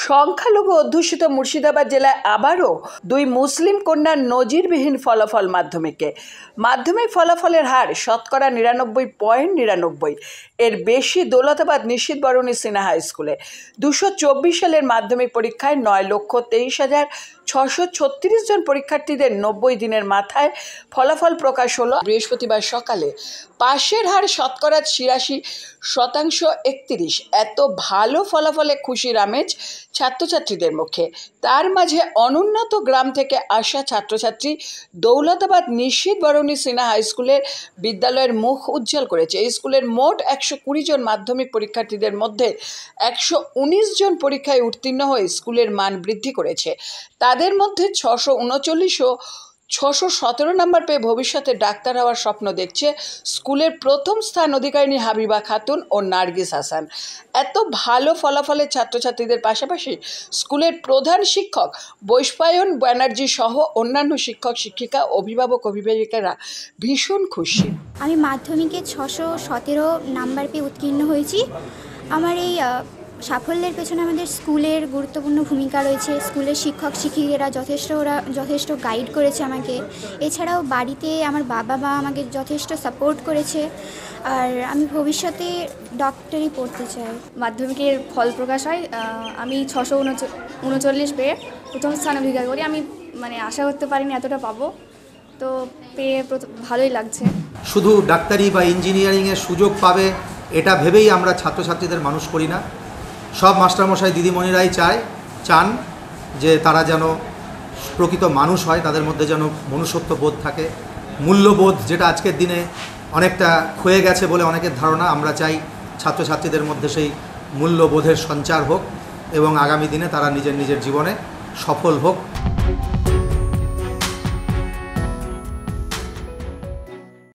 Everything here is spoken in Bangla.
সংখ্যালঘু অধ্যুষিত মুর্শিদাবাদ জেলায় আবারও দুই মুসলিম কন্যার নজিরবিহীন ফলাফল মাধ্যমিক ফলাফলের হার শতকরা ৯৯.৯৯। এর বেশি দৌলতাবাদ নিশীথ বরণী সিনহা হাই স্কুলে। ২২৪ সালের মাধ্যমিক পরীক্ষায় ৯,২৩,৬৩৬ জন পরীক্ষার্থীদের ৯০ দিনের মাথায় ফলাফল প্রকাশ হলো বৃহস্পতিবার সকালে। পাশের হার শতকরা ৮৬%। এত ভালো ফলাফলে খুশির আমেজ ছাত্রছাত্রীদের মুখে। তার মাঝে অনুন্নত গ্রাম থেকে আসা ছাত্রছাত্রী দৌলতাবাদ নিশীথ বরণী সিনহা হাই স্কুলের বিদ্যালয়ের মুখ উজ্জ্বল করেছে। এই স্কুলের মোট ১২০ জন মাধ্যমিক পরীক্ষার্থীদের মধ্যে ১১৯ জন পরীক্ষায় উত্তীর্ণ হয়ে স্কুলের মান বৃদ্ধি করেছে। তাদের মধ্যে ৬৩৯ ও ৬১৭ নম্বর পেয়ে ভবিষ্যতে ডাক্তার হওয়ার স্বপ্ন দেখছে স্কুলের প্রথম স্থান অধিকারিণী হাবিবা খাতুন ও নার্গিস হাসান। এত ভালো ফলাফলের ছাত্রছাত্রীদের পাশাপাশি স্কুলের প্রধান শিক্ষক বৈশায়ন ব্যানার্জি সহ অন্যান্য শিক্ষক শিক্ষিকা অভিভাবক অভিভাবিকারা ভীষণ খুশি। আমি মাধ্যমিকে ৬১৭ নাম্বার পেয়ে উত্তীর্ণ হয়েছি। আমার এই সাফল্যের পেছনে আমাদের স্কুলের গুরুত্বপূর্ণ ভূমিকা রয়েছে। স্কুলের শিক্ষক শিক্ষিকারা যথেষ্ট গাইড করেছে আমাকে। এছাড়াও বাড়িতে আমার বাবা মা আমাকে যথেষ্ট সাপোর্ট করেছে। আর আমি ভবিষ্যতে ডক্টরি পড়তে চাই। মাধ্যমিকের ফল প্রকাশ হয়, আমি ৬৩৯ পেয়ে প্রথম স্থান অধিকার করি। আমি আশা করতে পারিনি এতটা পাবো, তো পেয়ে ভালোই লাগছে। শুধু ডাক্তারি বা ইঞ্জিনিয়ারিংয়ের সুযোগ পাবে এটা ভেবেই আমরা ছাত্রছাত্রীদের মানুষ করি না। সব মাস্টারমশাই দিদিমণিরাই চান যে তারা যেন প্রকৃত মানুষ হয়, তাদের মধ্যে যেন মনুষ্যত্ব বোধ থাকে, মূল্যবোধ, যেটা আজকের দিনে অনেকটা ক্ষয়ে গেছে বলে অনেকের ধারণা। আমরা চাই ছাত্রছাত্রীদের মধ্যে সেই মূল্যবোধের সঞ্চার হোক এবং আগামী দিনে তারা নিজের জীবনে সফল হোক।